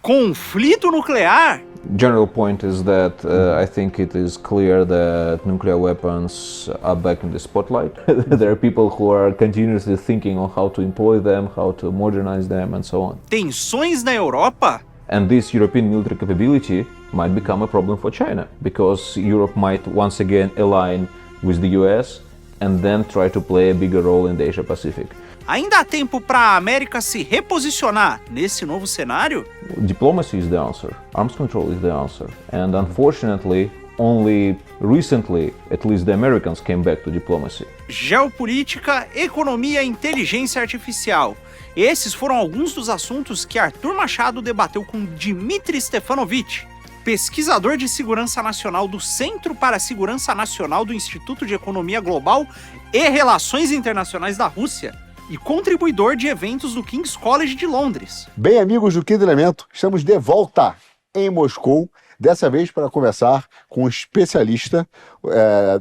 Conflito nuclear? General point is that I think it is clear that nuclear weapons are back in the spotlight. There are people who are continuously thinking on how to employ them, how to modernize them, and so on. Tensões na Europa? And this European military capability might become a problem for China, because Europe might once again align with the US and then try to play a bigger role in the Asia Pacific. Ainda há tempo para a América se reposicionar nesse novo cenário? Diplomacy is the answer. Arms control is the answer. And unfortunately, only recently, at least the Americans came back to diplomacy. Geopolítica, economia e inteligência artificial. Esses foram alguns dos assuntos que Arthur Machado debateu com Dmitry Stefanovich, pesquisador de segurança nacional do Centro para a Segurança Nacional do Instituto de Economia Global e Relações Internacionais da Rússia, e contribuidor de eventos do King's College de Londres. Bem, amigos do Quinto Elemento, estamos de volta em Moscou, dessa vez para conversar com o especialista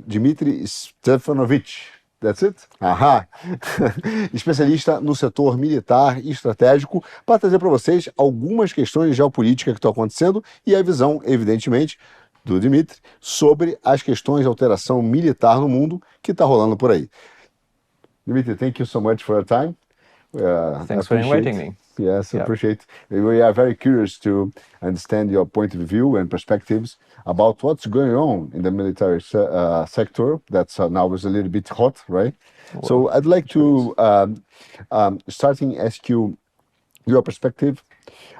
Dmitry Stefanovich. That's it? Ahá! Especialista no setor militar e estratégico, para trazer para vocês algumas questões de geopolítica que estão acontecendo e a visão, evidentemente, do Dmitry sobre as questões de alteração militar no mundo que está rolando por aí. Dmitry, thank you so much for your time. Thanks for inviting me. Yes, appreciate. We are very curious to understand your point of view and perspectives about what's going on in the military sector. That's now is a little bit hot, right? Well, so I'd like to starting ask you your perspective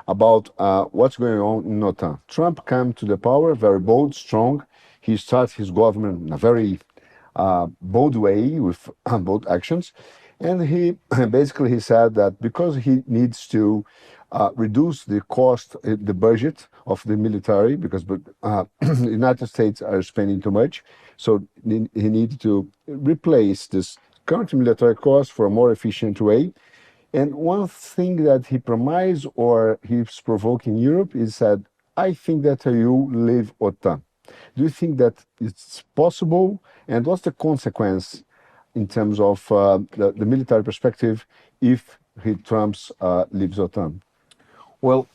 about what's going on in OTAN. Trump came to the power, very bold, strong. He starts his government in a very bold way with bold actions. And he basically said that because he needs to reduce the cost, the budget of the military, because the United States are spending too much, so he needs to replace this current military cost for a more efficient way. And one thing that he promised or he's provoking Europe is that I think that you leave OTAN. Do you think that it's possible? And what's the consequence in terms of the military perspective if Trump leaves OTAN? Well,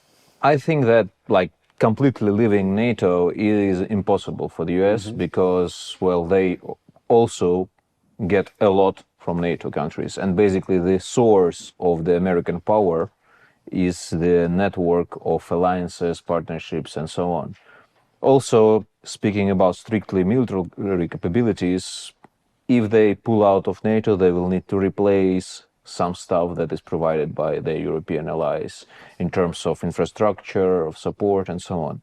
I think that completely leaving NATO is impossible for the US because, well, they also get a lot from NATO countries. And basically the source of the American power is the network of alliances, partnerships, and so on. Also, speaking about strictly military capabilities, if they pull out of NATO, they will need to replace some stuff that is provided by the European allies in terms of infrastructure, of support, and so on.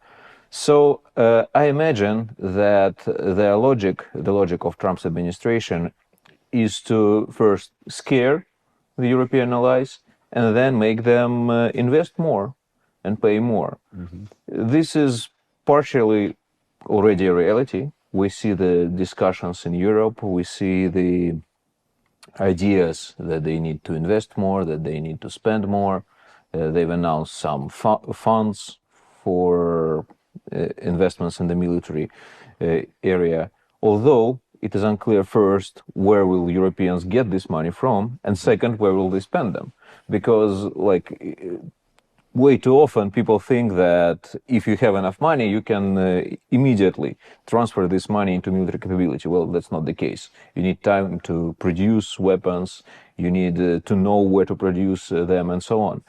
So I imagine that the logic of Trump's administration is to first scare the European allies and then make them invest more and pay more. This is partially already a reality. We see the discussions in Europe, we see the ideas that they need to invest more, that they need to spend more. They've announced some funds for investments in the military area, although it is unclear first where will Europeans get this money from, and second, where will they spend them? Because way too often people think that if you have enough money, you can immediately transfer this money into military capability. Well, that's not the case. You need time to produce weapons, you need to know where to produce them, and so on.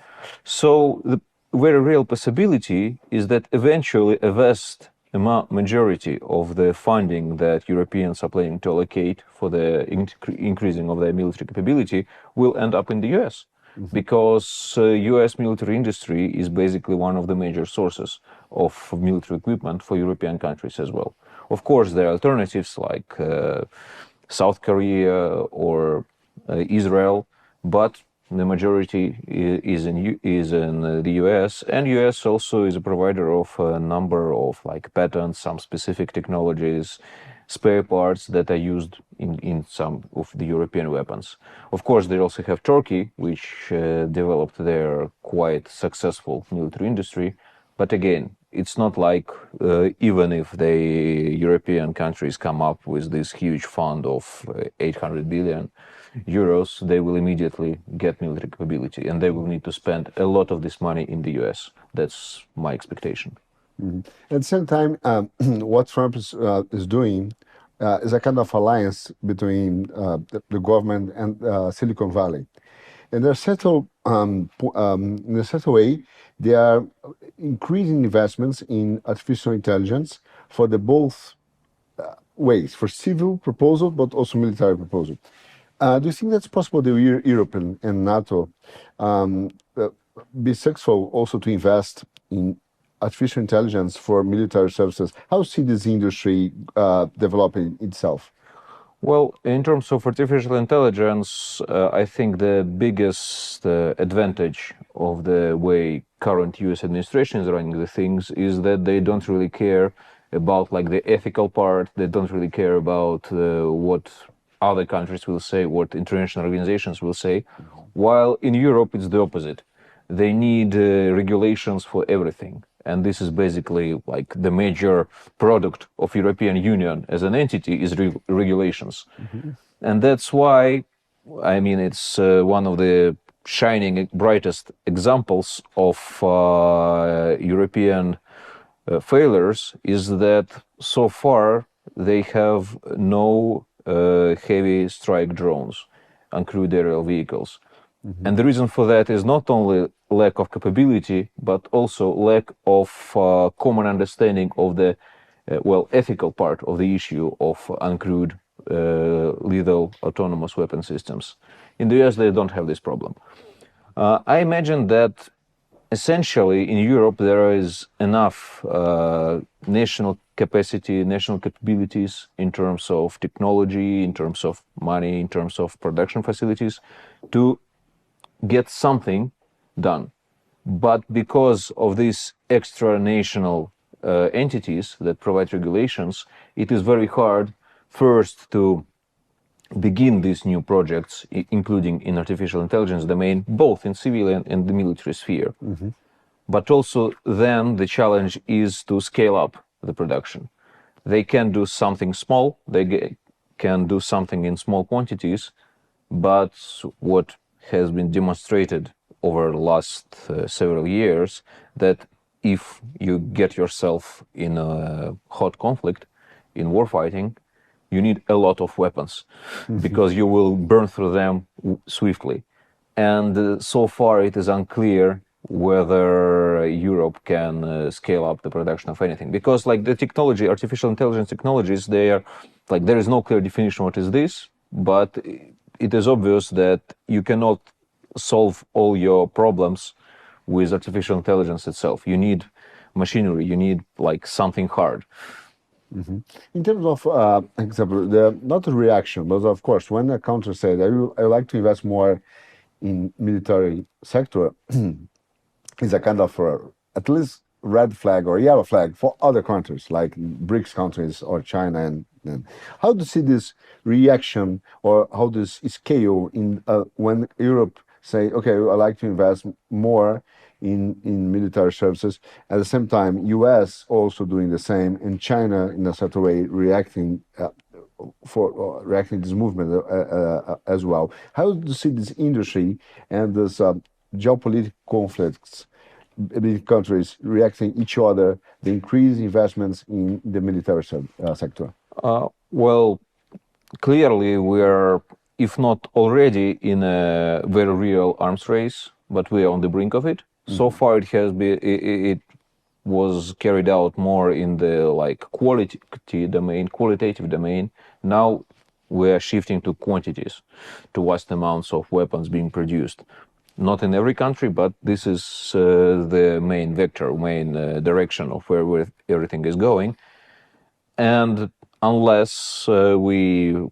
So the very real possibility is that eventually a vast majority of the funding that Europeans are planning to allocate for the increasing of their military capability will end up in the US. Because US military industry is basically one of the major sources of military equipment for European countries as well. Of course, there are alternatives like South Korea or Israel, but the majority is in the US, and US also is a provider of a number of patents, some specific technologies, spare parts that are used in some of the European weapons. Of course, they also have Turkey, which developed their quite successful military industry. But again, it's not like even if the European countries come up with this huge fund of 800 billion, euros, they will immediately get military capability, and they will need to spend a lot of this money in the US. That's my expectation. At the same time, what Trump is doing is a kind of alliance between the government and Silicon Valley. And in a certain way, they are increasing investments in artificial intelligence for the both ways, for civil proposal, but also military proposal. Do you think that's possible the Europe and NATO be successful also to invest in artificial intelligence for military services? How see this industry developing itself? Well, in terms of artificial intelligence, I think the biggest advantage of the way current US administration is running the things is that they don't really care about like the ethical part. They don't really care about what other countries will say, what international organizations will say. While in Europe, it's the opposite. They need regulations for everything. And this is basically like the major product of European Union as an entity is regulations. And that's why, I mean, it's one of the shining, brightest examples of European failures is that so far they have no heavy strike drones, uncrewed aerial vehicles. And the reason for that is not only lack of capability, but also lack of common understanding of the, ethical part of the issue of uncrewed lethal autonomous weapon systems. In the US, they don't have this problem. I imagine that essentially in Europe, there is enough national capacity, national capabilities in terms of technology, in terms of money, in terms of production facilities to get something done. But because of these extra national entities that provide regulations, it is very hard first to begin these new projects, including in artificial intelligence domain, both in civilian and the military sphere. But also then the challenge is to scale up the production. They can do something small, they can do something in small quantities, but what has been demonstrated over the last several years that if you get yourself in a hot conflict, in warfighting, you need a lot of weapons because you will burn through them swiftly. And so far it is unclear whether Europe can scale up the production of anything. Because like the technology, artificial intelligence technologies, they are like, there is no clear definition what is this, but it is obvious that you cannot solve all your problems with artificial intelligence itself. You need machinery, you need like something hard. In terms of example, not the reaction, but of course, when a country said, I would like to invest more in military sector, is a kind of at least red flag or yellow flag for other countries like BRICS countries or China. And how do you see this reaction or how this scale in when Europe say, okay, I'd like to invest more in military services. At the same time, US also doing the same, and China in a certain way reacting reacting this movement as well. How do you see this industry and this geopolitical conflicts between countries reacting each other, the increased investments in the military sector? Well, clearly we are, if not already, in a very real arms race, but we are on the brink of it. So far, it has been it was carried out more in the like qualitative domain. Now we are shifting to quantities, to vast amounts of weapons being produced. Not in every country, but this is the main vector, main direction of where everything is going. And unless we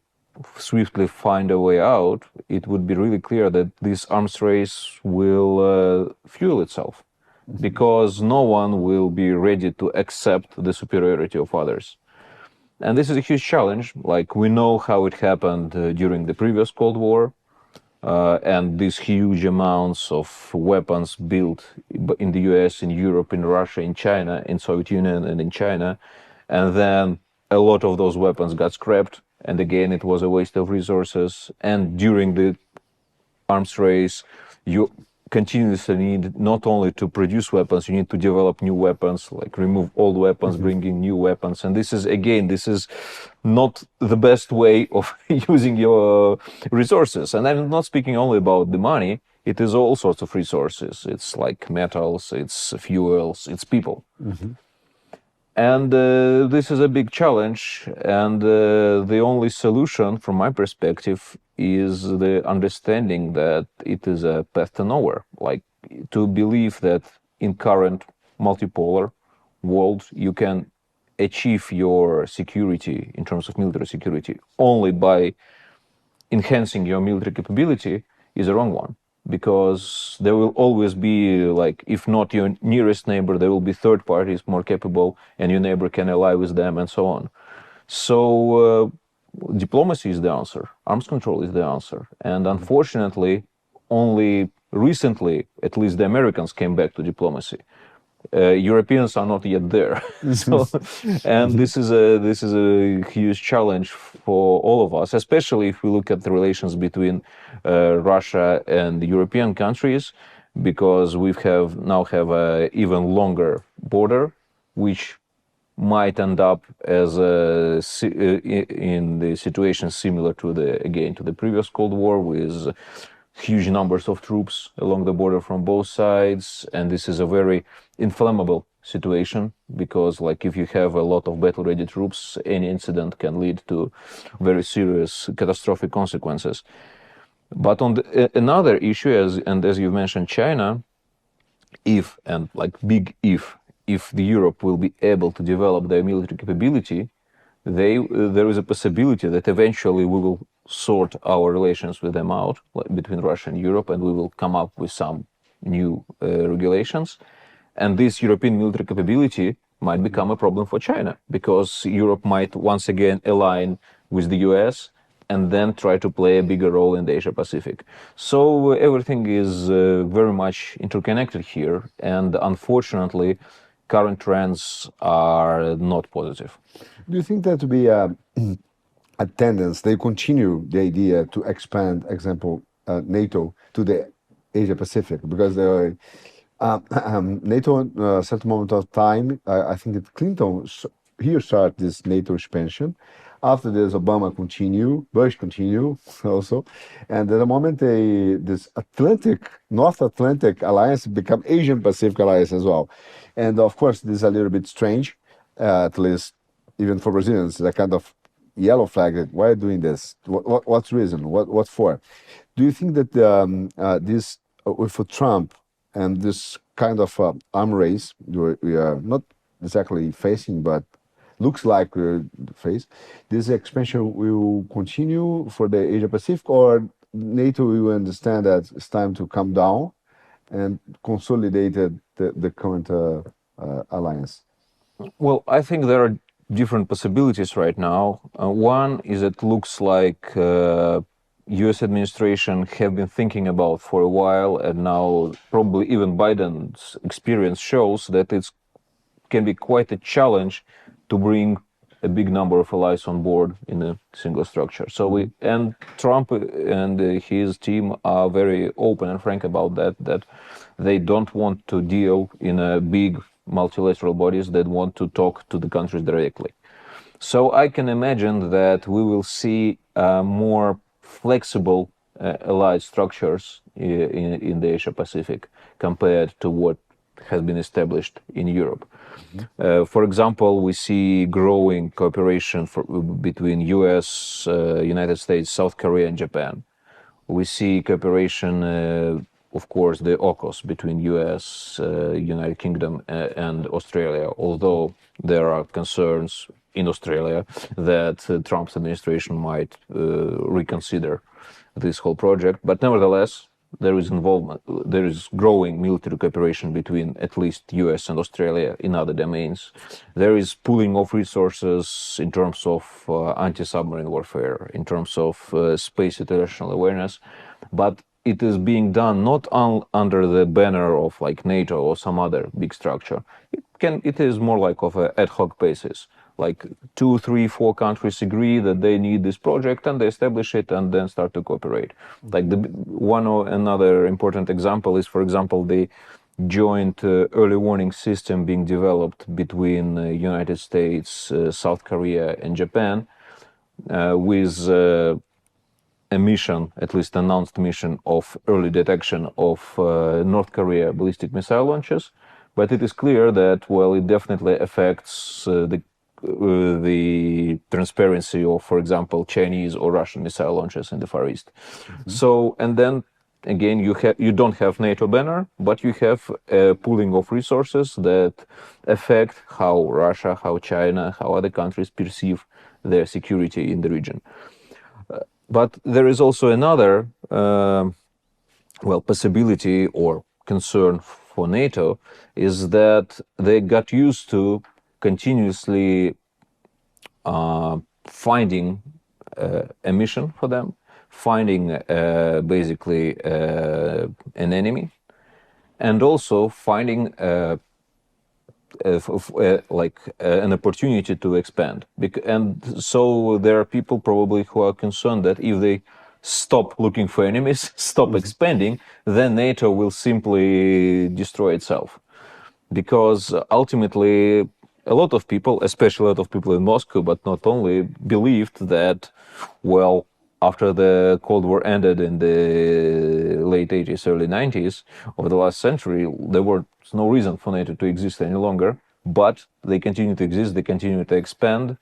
swiftly find a way out, it would be really clear that this arms race will fuel itself, because no one will be ready to accept the superiority of others. And this is a huge challenge. Like, we know how it happened during the previous Cold War, and these huge amounts of weapons built in the US, in Europe, in Russia, in China, in Soviet Union and in China. And then a lot of those weapons got scrapped and again it was a waste of resources. And during the arms race, you continuously need not only to produce weapons, you need to develop new weapons, like remove old weapons, bring in new weapons. And this is not the best way of using your resources. And I'm not speaking only about the money, it is all sorts of resources. It's like metals, it's fuels, it's people. And this is a big challenge, and the only solution from my perspective is the understanding that it is a path to nowhere. Like, to believe that in current multipolar world you can achieve your security in terms of military security only by enhancing your military capability is a wrong one, because there will always be, like, if not your nearest neighbor, there will be third parties more capable, and your neighbor can ally with them, and so on. So diplomacy is the answer, arms control is the answer, and unfortunately only recently at least the Americans came back to diplomacy. Europeans are not yet there. So, and this is a huge challenge for all of us, especially if we look at the relations between Russia and the European countries, because we now have a even longer border, which might end up as in the situation similar to the previous Cold War, with huge numbers of troops along the border from both sides. And this is a very inflammable situation, because, like, if you have a lot of battle-ready troops, any incident can lead to very serious catastrophic consequences. But on another issue, as you mentioned, China, if the Europe will be able to develop their military capability, there is a possibility that eventually we will sort our relations with them out, between Russia and Europe, and we will come up with some new regulations. And this European military capability might become a problem for China, because Europe might once again align with the US and then try to play a bigger role in the Asia Pacific. So everything is very much interconnected here, and unfortunately current trends are not positive. Do you think that to be a tendency, they continue the idea to expand, example, NATO to the Asia Pacific? Because NATO, at a certain moment of time, I think that Clinton here started this NATO expansion. After this, Obama continue, Bush continue also, and at the moment this North Atlantic alliance become Asian Pacific alliance as well. And of course, this is a little bit strange, at least even for Brazilians, a kind of yellow flag. That why are you doing this? What's reason? What for? Do you think that this with Trump and this kind of arm race we are not exactly facing, but looks like we're face, this expansion will continue for the Asia Pacific, or NATO will understand that it's time to come down and consolidate the current alliance? Well, I think there are different possibilities right now. One is, it looks like US administration have been thinking about for a while, and now probably even Biden's experience shows that it can be quite a challenge to bring a big number of allies on board in a single structure. So and Trump and his team are very open and frank about that they don't want to deal in a big multilateral bodies, that want to talk to the countries directly. So I can imagine that we will see more flexible allied structures in the Asia Pacific compared to what has been established in Europe. For example, we see growing cooperation between US, United States, South Korea, and Japan. We see cooperation, of course, the AUKUS between US, United Kingdom, and Australia, although there are concerns in Australia that Trump's administration might reconsider this whole project. But nevertheless, there is involvement, there is growing military cooperation between at least US and Australia in other domains. There is pooling of resources in terms of anti-submarine warfare, in terms of space situational awareness, but it is being done not under the banner of like NATO or some other big structure. It it is more like of an ad hoc basis. Like 2, 3, 4 countries agree that they need this project and they establish it and then start to cooperate. Like one or another important example is, for example, the joint early warning system being developed between United States, South Korea, and Japan, with a mission, at least announced mission, of early detection of North Korea ballistic missile launches. But it is clear that, well, it definitely affects the transparency of, for example, Chinese or Russian missile launches in the Far East. So, and then again, you don't have NATO banner, but you have a pooling of resources that affect how Russia, how China, how other countries perceive their security in the region. But there is also another, possibility or concern for NATO is that they got used to continuously finding a mission for them, finding basically an enemy, and also finding an opportunity to expand. And so there are people probably who are concerned that if they stop looking for enemies, stop expanding, then NATO will simply destroy itself. Because ultimately, a lot of people, especially a lot of people in Moscow, but not only, believed that, well, after the Cold War ended in the late 80s, early 90s, over the last century, there was no reason for NATO to exist any longer, but they continue to exist, they continue to expand.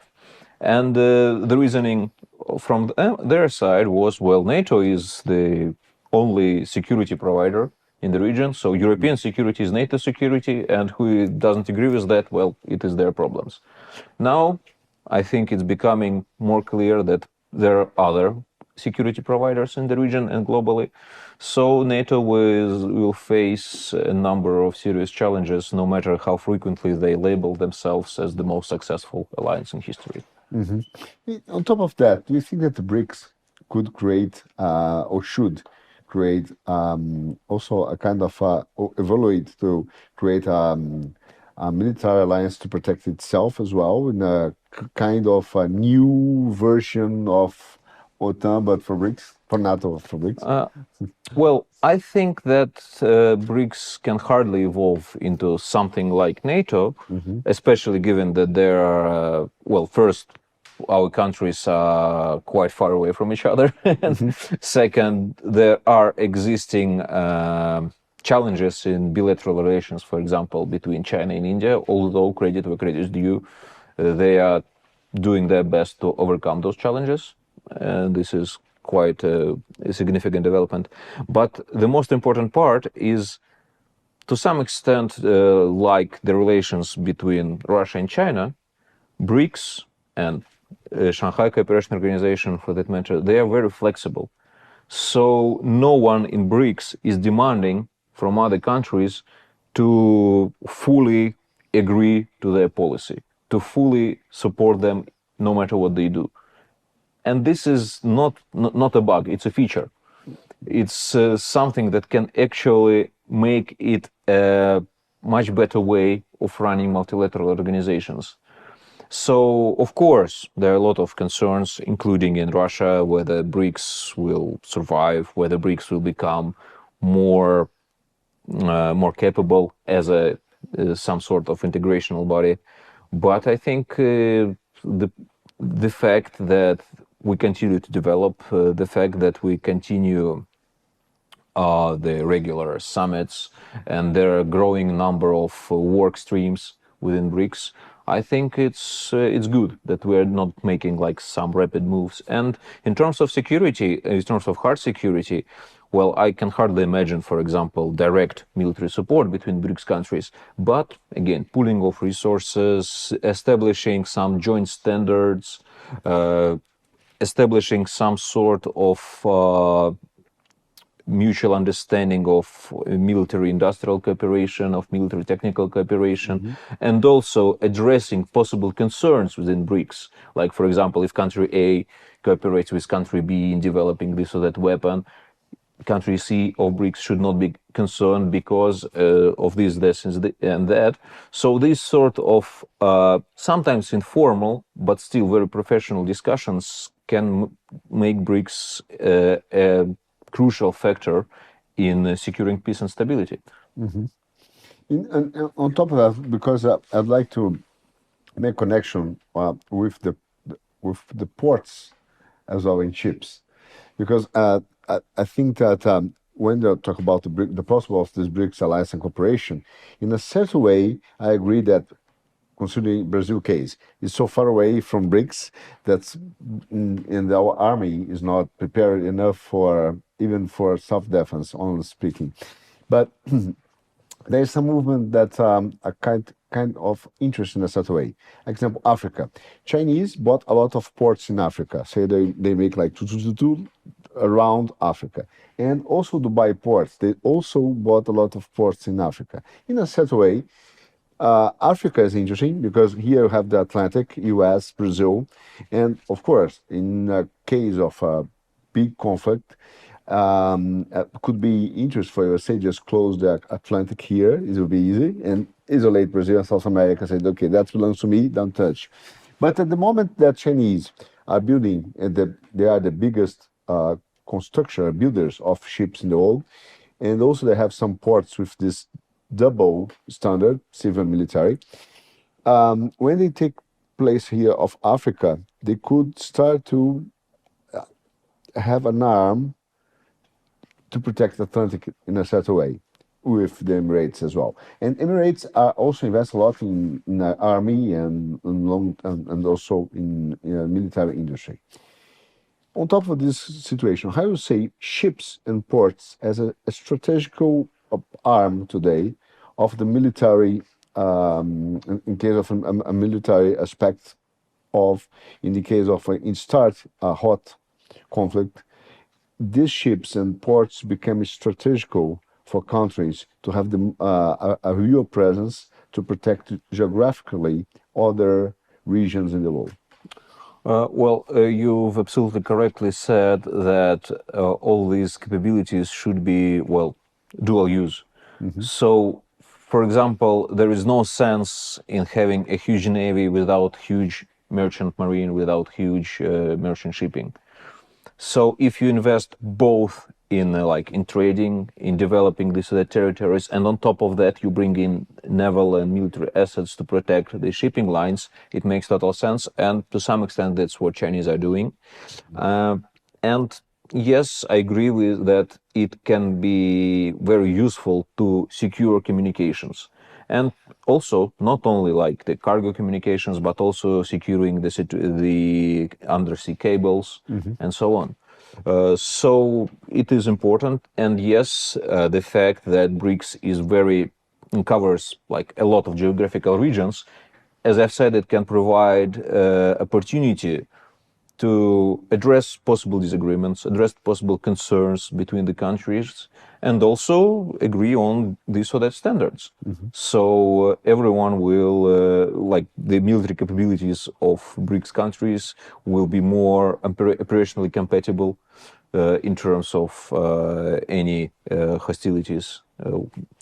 And the reasoning from their side was, well, NATO is the only security provider in the region, so European security is NATO security, and who doesn't agree with that, well, it is their problems. Now, I think it's becoming more clear that there are other security providers in the region and globally. So NATO will face a number of serious challenges, no matter how frequently they label themselves as the most successful alliance in history. On top of that, do you think that the BRICS could create or should create also a kind of evaluate to create a military alliance to protect itself as well, in a kind of a new version of OTAN, but for BRICS, for NATO, for BRICS? Well, I think that BRICS can hardly evolve into something like NATO, especially given that there are, first, our countries are quite far away from each other. And second, there are existing challenges in bilateral relations, for example, between China and India, although credit where credit is due, they are doing their best to overcome those challenges. And this is quite a significant development. But the most important part is, to some extent, like the relations between Russia and China, BRICS and Shanghai Cooperation Organization, for that matter, they are very flexible. So no one in BRICS is demanding from other countries to fully agree to their policy, to fully support them no matter what they do. And this is not a bug, it's a feature. It's something that can actually make it a much better way of running multilateral organizations. So, of course, there are a lot of concerns, including in Russia, whether BRICS will survive, whether BRICS will become more capable as some sort of integrational body. But I think the fact that we continue to develop, the fact that we continue the regular summits, and there are a growing number of work streams within BRICS, I think it's good that we're not making like some rapid moves. And in terms of security, in terms of hard security, well, I can hardly imagine, for example, direct military support between BRICS countries. But again, pooling of resources, establishing some joint standards, establishing some sort of mutual understanding of military industrial cooperation, of military technical cooperation, and also addressing possible concerns within BRICS. Like, for example, if country A cooperates with country B in developing this or that weapon, countries C of BRICS should not be concerned because of this, this, and that. So these sort of sometimes informal but still very professional discussions can make BRICS a crucial factor in securing peace and stability. And on top of that, because I'd like to make connection with the ports as well in ships, because I think that when they talk about the possible of this BRICS alliance and cooperation, in a certain way, I agree that considering Brazil case is so far away from BRICS that our army is not prepared enough for even for self-defense, honestly speaking. But there is some movement that are kind of interesting in a certain way. Example, Africa. Chinese bought a lot of ports in Africa. Say they make like two around Africa. And also Dubai ports. They also bought a lot of ports in Africa. In a certain way, Africa is interesting because here you have the Atlantic, US, Brazil. And of course, in a case of a big conflict, could be interest for you. Say just close the Atlantic here, it will be easy, and isolate Brazil and South America. Say, okay, that belongs to me, don't touch. But at the moment that Chinese are building, they are the biggest construction builders of ships in the world, and also they have some ports with this double standard, civil and military. When they take place here of Africa, they could start to have an arm to protect the Atlantic in a certain way with the Emirates as well. And Emirates are also invest a lot in the army and also in military industry. On top of this situation, how you say ships and ports as a strategical arm today of the military, in case of a military aspect of, in the case of a hot conflict, these ships and ports become strategical for countries to have a real presence to protect geographically other regions in the world. You've absolutely correctly said that all these capabilities should be, dual use. So, for example, there is no sense in having a huge navy without huge merchant marine, without huge merchant shipping. So if you invest both in in trading, in developing these other territories, and on top of that you bring in naval and military assets to protect the shipping lines, it makes total sense. And to some extent, that's what Chinese are doing. And yes, I agree with that. It can be very useful to secure communications. And also, not only like the cargo communications, but also securing the undersea cables and so on. So it is important. And yes, the fact that BRICS covers like a lot of geographical regions, as I've said, it can provide opportunity to address possible disagreements, address possible concerns between the countries, and also agree on these or that standards. So everyone will, like the military capabilities of BRICS countries will be more operationally compatible in terms of any hostilities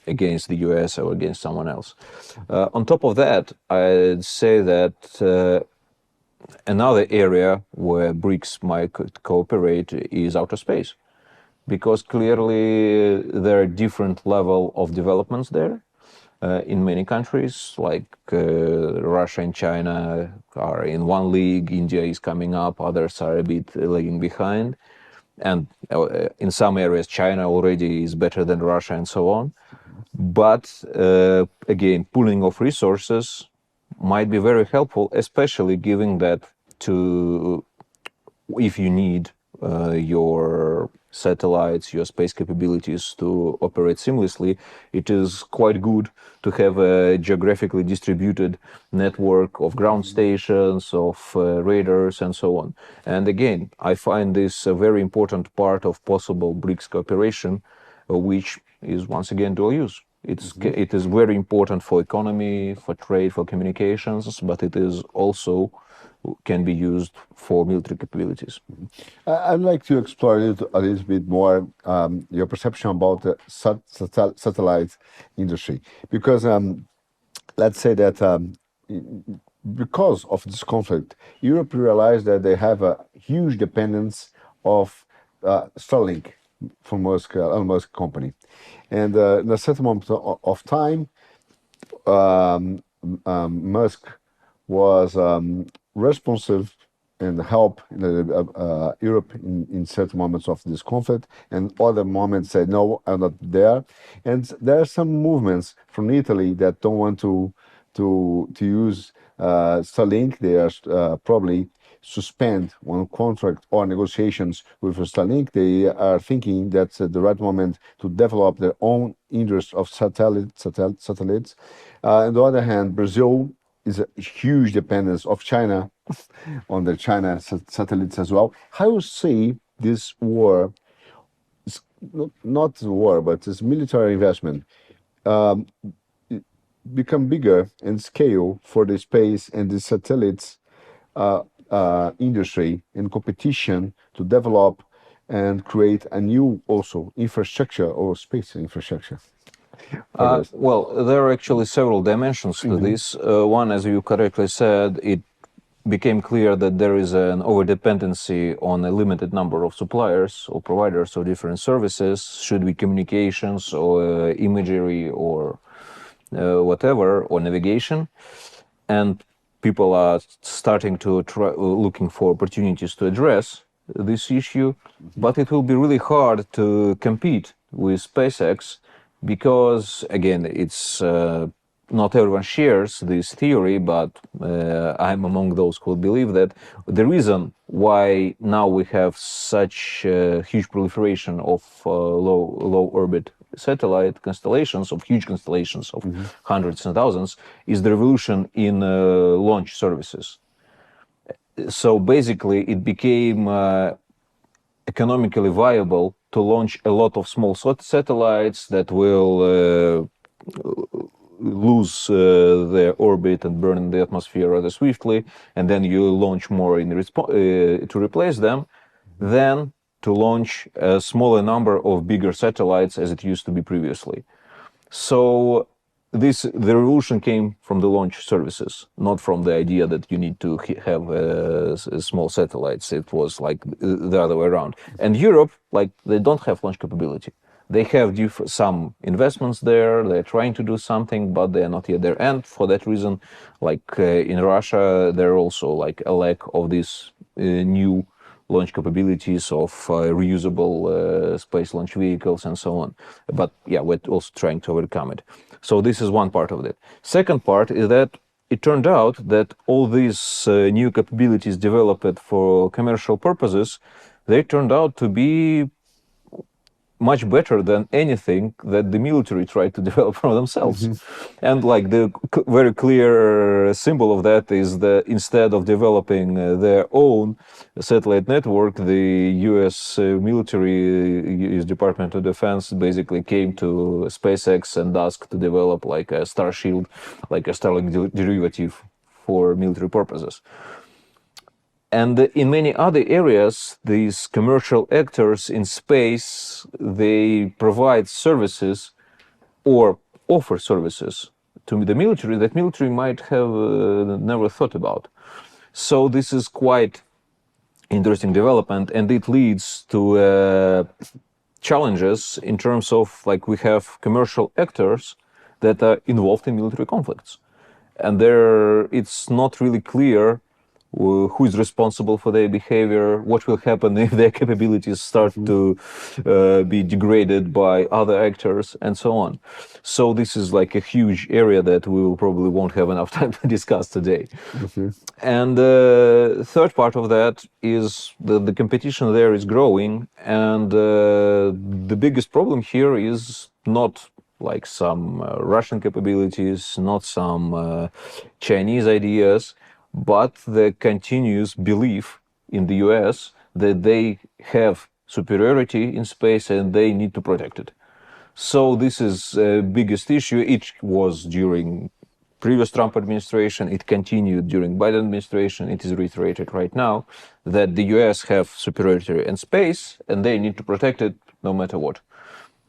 against the US or against someone else. On top of that, I'd say that another area where BRICS might cooperate is outer space, because clearly there are different level of developments there in many countries, like Russia and China are in one league, India is coming up, others are a bit lagging behind, and in some areas China already is better than Russia and so on. But again, pooling of resources might be very helpful, especially given that if you need your satellites, your space capabilities to operate seamlessly, it is quite good to have a geographically distributed network of ground stations, of radars, and so on. And again, I find this a very important part of possible BRICS cooperation, which is once again dual use. It is very important for economy, for trade, for communications, but it is also can be used for military capabilities. I'd like to explore a little bit more your perception about the satellite industry, because let's say that because of this conflict, Europe realized that they have a huge dependence of Starlink from Elon Musk company, and in a certain moment of time, Musk was responsive and help Europe in certain moments of this conflict, and other moments said no, I'm not there. And there are some movements from Italy that don't want to use Starlink. They are probably suspend one contract or negotiations with Starlink. They are thinking that's the right moment to develop their own interest of satellites. On the other hand, Brazil is a huge dependence of China on the China satellites as well. How you see this war, not war, but this military investment become bigger in scale for the space and the satellites industry in competition to develop and create a new also infrastructure or space infrastructure? Well, there are actually several dimensions to this. One, as you correctly said, it became clear that there is an overdependency on a limited number of suppliers or providers of different services, should be communications or imagery or whatever, or navigation. And people are starting to looking for opportunities to address this issue, but it will be really hard to compete with SpaceX because, again, it's not everyone shares this theory, but I'm among those who believe that the reason why now we have such huge proliferation of low orbit satellite constellations, of huge constellations of hundreds and thousands, is the revolution in launch services. So basically, it became economically viable to launch a lot of small satellites that will lose their orbit and burn in the atmosphere rather swiftly, and then you launch more in to replace them, than to launch a smaller number of bigger satellites as it used to be previously. So the revolution came from the launch services, not from the idea that you need to have small satellites. It was like the other way around. And Europe, like, they don't have launch capability. They have some investments there, they're trying to do something, but they're not yet there. And for that reason, like in Russia, there are also like a lack of these new launch capabilities of reusable space launch vehicles and so on. But yeah, we're also trying to overcome it. So this is one part of it. Second part is that it turned out that all these new capabilities developed for commercial purposes, they turned out to be much better than anything that the military tried to develop for themselves. And like the very clear symbol of that is that instead of developing their own satellite network, the US military, US Department of Defense, basically came to SpaceX and asked to develop like a Starshield, like a Starlink derivative for military purposes. And in many other areas, these commercial actors in space, they provide services or offer services to the military that military might have never thought about. So this is quite interesting development, and it leads to challenges in terms of, like, we have commercial actors that are involved in military conflicts. And it's not really clear who is responsible for their behavior, what will happen if their capabilities start to be degraded by other actors, and so on. So this is like a huge area that we probably won't have enough time to discuss today. And the third part of that is the competition there is growing, and the biggest problem here is not like some Russian capabilities, not some Chinese ideas, but the continuous belief in the US that they have superiority in space and they need to protect it. So this is the biggest issue. It was during previous Trump administration, it continued during Biden administration, it is reiterated right now, that the US have superiority in space and they need to protect it no matter what.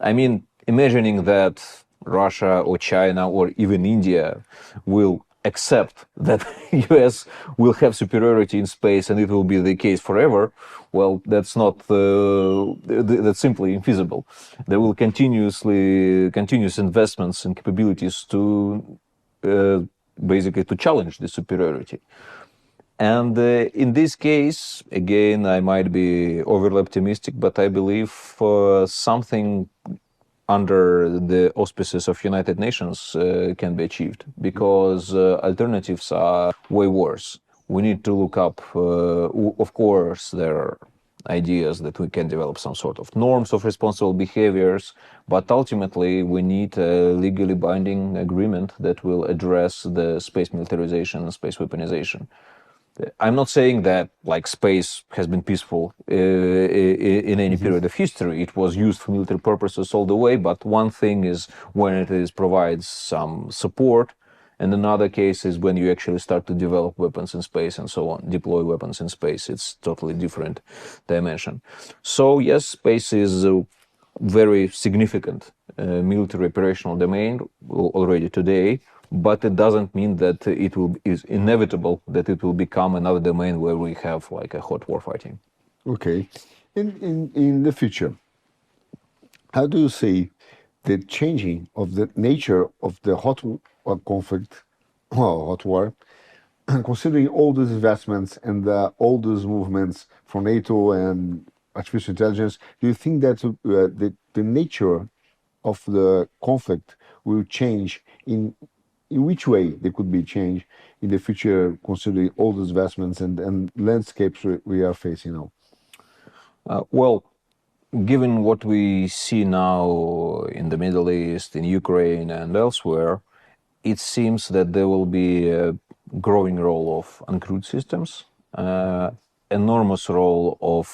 I mean, imagining that Russia or China or even India will accept that US will have superiority in space and it will be the case forever, well, that's not that's simply infeasible. There will continuous investments and capabilities to basically to challenge the superiority. And in this case, again, I might be overly optimistic, but I believe something under the auspices of United Nations can be achieved, because alternatives are way worse. We need to look up, of course, there are ideas that we can develop some sort of norms of responsible behaviors, but ultimately we need a legally binding agreement that will address the space militarization and space weaponization. I'm not saying that like space has been peaceful in any period of history. It was used for military purposes all the way, but one thing is when it provides some support, and another case is when you actually start to develop weapons in space and so on, deploy weapons in space. It's totally different dimension. So yes, space is a very significant military operational domain already today, but it doesn't mean that is inevitable that it will become another domain where we have like a hot war fighting. Okay. In the future, how do you see the changing of the nature of the hot conflict, hot war, considering all these investments and all those movements from NATO and artificial intelligence? Do you think that the nature of the conflict will change in which way they could be changed in the future, considering all those investments and landscapes we are facing now? Well, given what we see now in the Middle East, in Ukraine and elsewhere, it seems that there will be a growing role of uncrewed systems, enormous role of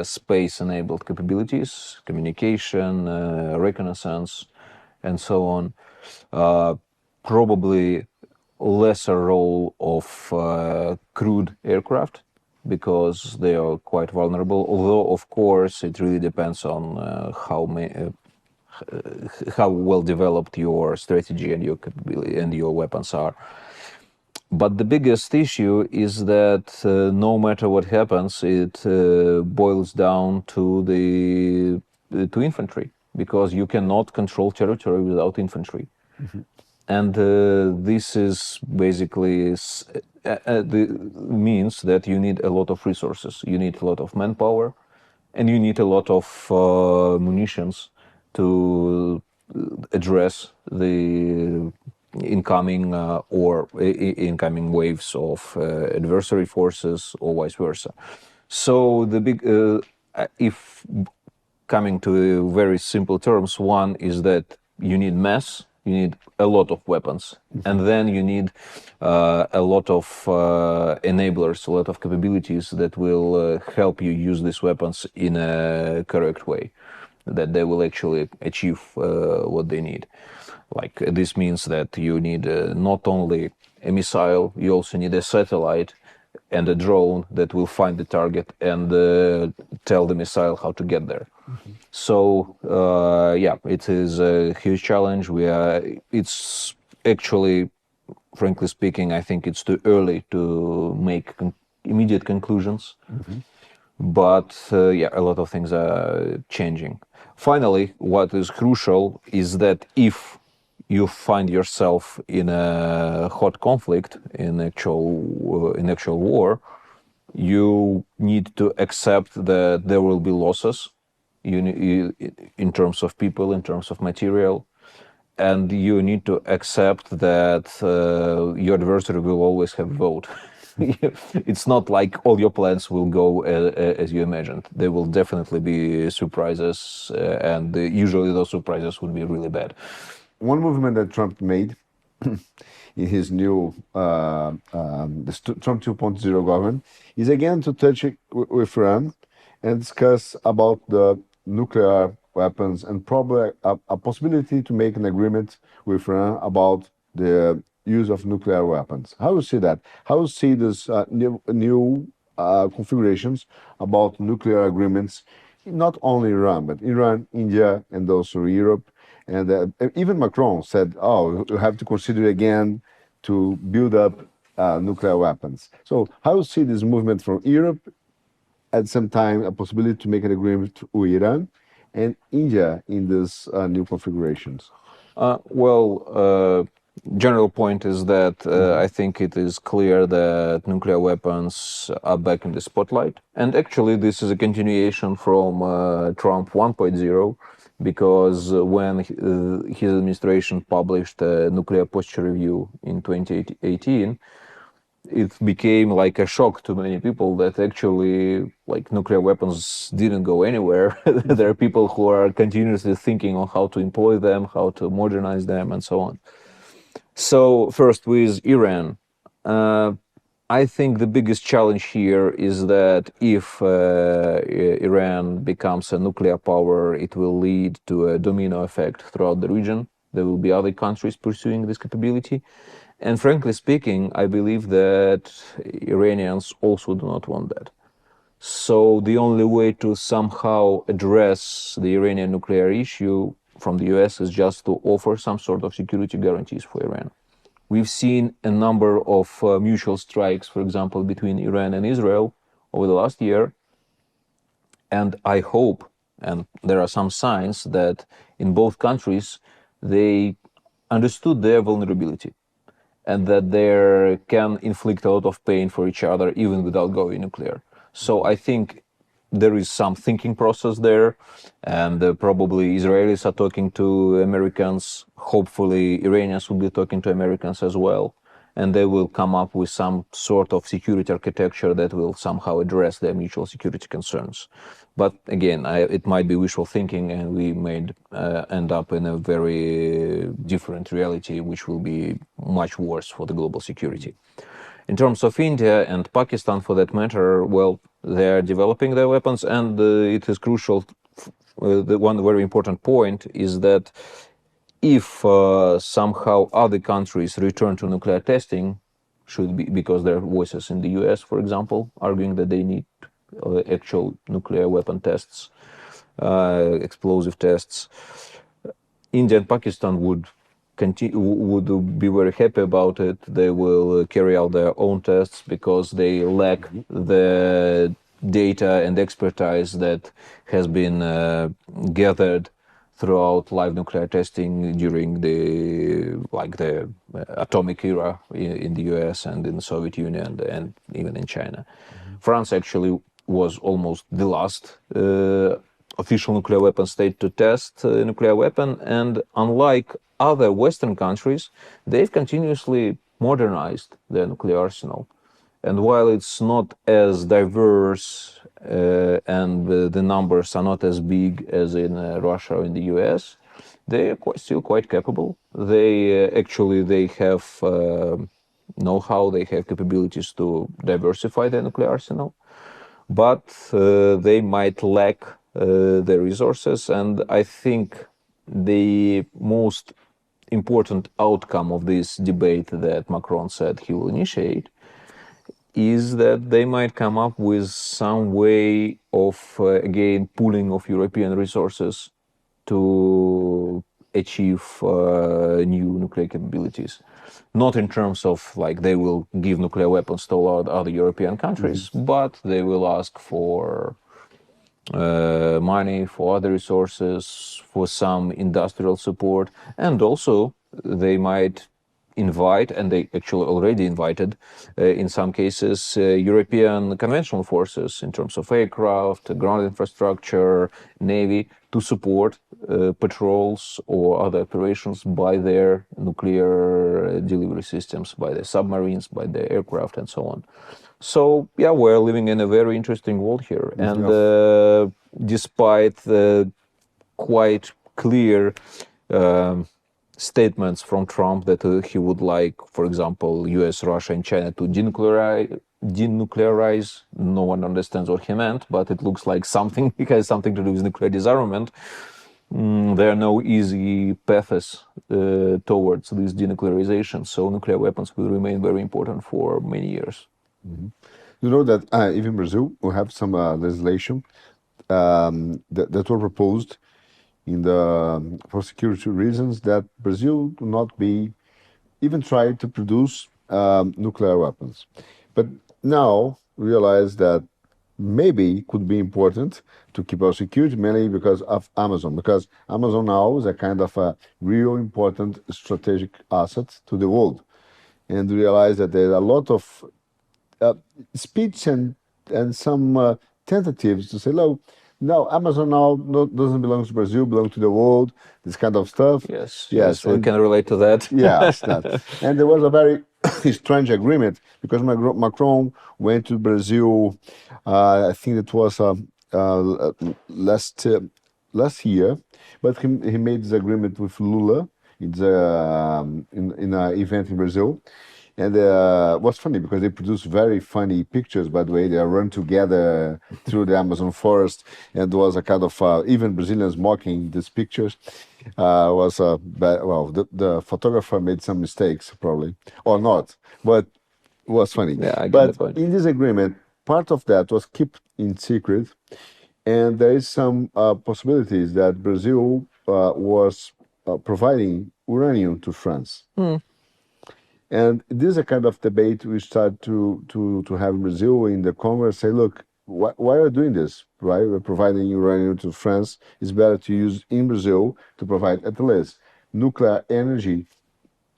space-enabled capabilities, communication, reconnaissance, and so on. Probably lesser role of crewed aircraft, because they are quite vulnerable, although of course it really depends on how well developed your strategy and your capability and your weapons are. But the biggest issue is that no matter what happens, it boils down to infantry, because you cannot control territory without infantry. And this is basically means that you need a lot of resources, you need a lot of manpower, and you need a lot of munitions to address the incoming incoming waves of adversary forces or vice versa. So the big, if coming to very simple terms, one is that you need mass. You need a lot of weapons, and then you need a lot of enablers, a lot of capabilities that will help you use these weapons in a correct way, that they will actually achieve what they need. Like this means that you need not only a missile, you also need a satellite and a drone that will find the target and tell the missile how to get there. So yeah, it is a huge challenge. It's actually, frankly speaking, I think it's too early to make immediate conclusions. But yeah, a lot of things are changing. Finally, what is crucial is that if you find yourself in a hot conflict, in actual war, you need to accept that there will be losses. In terms of people, in terms of material, and you need to accept that your adversary will always have a vote. It's not like all your plans will go as you imagined. There will definitely be surprises, and usually those surprises would be really bad. One movement that Trump made in his new Trump 2.0 government is again to touch it with Iran and discuss about the nuclear weapons and probably a possibility to make an agreement with Iran about the use of nuclear weapons. How you see that? How you see this new configurations about nuclear agreements, not only Iran, but Iran, India, and also Europe. And even Macron said, oh, you have to consider again to build up nuclear weapons. So how you see this movement from Europe, at the same time, a possibility to make an agreement with Iran and India in these new configurations? General point is that I think it is clear that nuclear weapons are back in the spotlight. And actually, this is a continuation from Trump 1.0, because when his administration published a nuclear posture review in 2018, it became like a shock to many people that actually like nuclear weapons didn't go anywhere. There are people who are continuously thinking on how to employ them, how to modernize them, and so on. So first with Iran, I think the biggest challenge here is that if Iran becomes a nuclear power, it will lead to a domino effect throughout the region. There will be other countries pursuing this capability. And frankly speaking, I believe that Iranians also do not want that. So the only way to somehow address the Iranian nuclear issue from the US is just to offer some sort of security guarantees for Iran. We've seen a number of mutual strikes, for example, between Iran and Israel over the last year. And I hope, and there are some signs, that in both countries, they understood their vulnerability and that they can inflict a lot of pain for each other even without going nuclear. So I think there is some thinking process there, and probably Israelis are talking to Americans. Hopefully Iranians will be talking to Americans as well, and they will come up with some sort of security architecture that will somehow address their mutual security concerns. But again, it might be wishful thinking, and we may end up in a very different reality, which will be much worse for the global security. In terms of India and Pakistan, for that matter, well, they are developing their weapons, and it is crucial. The one very important point is that if somehow other countries return to nuclear testing, should be because there are voices in the US, for example, arguing that they need actual nuclear weapon tests, explosive tests. India and Pakistan would be very happy about it. They will carry out their own tests because they lack the data and expertise that has been gathered throughout live nuclear testing during the atomic era in the US and in the Soviet Union and even in China. France actually was almost the last official nuclear weapon state to test a nuclear weapon, and unlike other Western countries, they've continuously modernized their nuclear arsenal. And while it's not as diverse and the numbers are not as big as in Russia or in the US, they are still quite capable. They have know-how, they have capabilities to diversify their nuclear arsenal, but they might lack the resources. And I think the most important outcome of this debate that Macron said he will initiate is that they might come up with some way of, again, pooling of European resources to achieve new nuclear capabilities. Not in terms of like they will give nuclear weapons to other European countries, but they will ask for money, for other resources, for some industrial support, and also they might invite, and they actually already invited, in some cases, European conventional forces in terms of aircraft, ground infrastructure, navy, to support patrols or other operations by their nuclear delivery systems, by their submarines, by their aircraft, and so on. So, yeah, we're living in a very interesting world here. And despite the quite clear statements from Trump that he would like, for example, US, Russia, and China to denuclearize. No one understands what he meant, but it looks like something, it has something to do with nuclear disarmament. there are no easy paths towards this denuclearization. So nuclear weapons will remain very important for many years. You know that even Brazil will have some legislation that were proposed in the for security reasons that Brazil do not be even try to produce nuclear weapons. But now realize that maybe could be important to keep our security, mainly because of Amazon. Because Amazon now is a kind of a real important strategic asset to the world, and realize that there are a lot of speech and some tentatives to say, no, Amazon now doesn't belong to Brazil, belong to the world. This kind of stuff. Yes, we can relate to that. Yes, that. And there was a very strange agreement because Macron went to Brazil. I think it was last year, but he made this agreement with Lula. It's in an event in Brazil. And what's funny because they produce very funny pictures. By the way, they run together through the Amazon forest, and there was a kind of even Brazilians mocking these pictures. Was well, the photographer made some mistakes probably or not, but it was funny. Yeah, I get but the point. In this agreement, part of that was kept in secret, and there is some possibilities that Brazil was providing uranium to France. And this is a kind of debate we start to have in Brazil in the Congress. Say, look, why are you doing this? Right, we're providing uranium to France. It's better to use in Brazil to provide at least nuclear energy.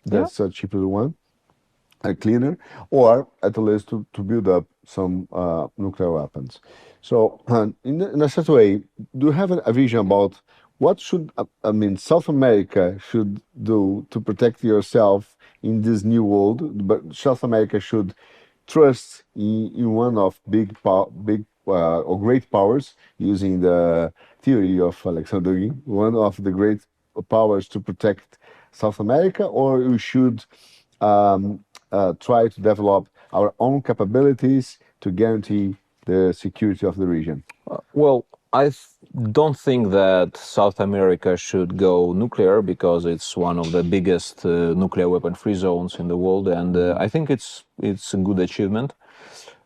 That's a cheaper one, a cleaner, or at least to build up some nuclear weapons. So, in a certain way, do you have a vision about what should South America should do to protect yourself in this new world? But South America should trust in one of big or great powers, using the theory of Alexander Dugin, one of the great powers to protect South America, or we should try to develop our own capabilities to guarantee the security of the region? Well, I don't think that South America should go nuclear because it's one of the biggest nuclear weapon-free zones in the world, and I think it's a good achievement.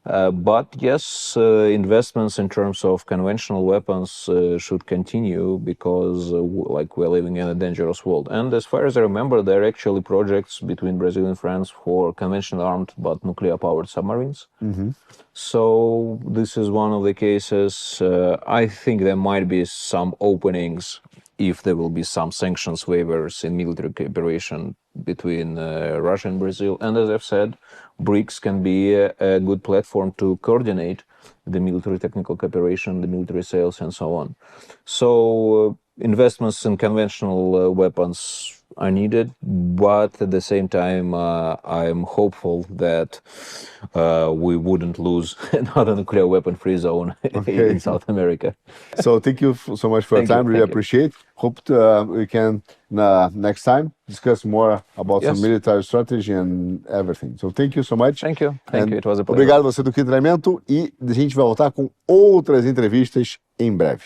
But yes, investments in terms of conventional weapons should continue because we're living in a dangerous world. And as far as I remember, there are actually projects between Brazil and France for conventional armed but nuclear-powered submarines. So this is one of the cases. I think there might be some openings if there will be some sanctions waivers in military cooperation between Russia and Brazil. And as I've said, BRICS can be a good platform to coordinate the military technical cooperation, the military sales, and so on. So investments in conventional weapons are needed, but at the same time, I'm hopeful that we wouldn't lose another nuclear weapon-free zone in South America. So thank you so much for your time. Really appreciate. Hope we can next time discuss more about some military strategy and everything. So thank you so much. Thank you. It was a pleasure. Obrigado você do Quinto Elemento, e a gente vai voltar com outras entrevistas em breve.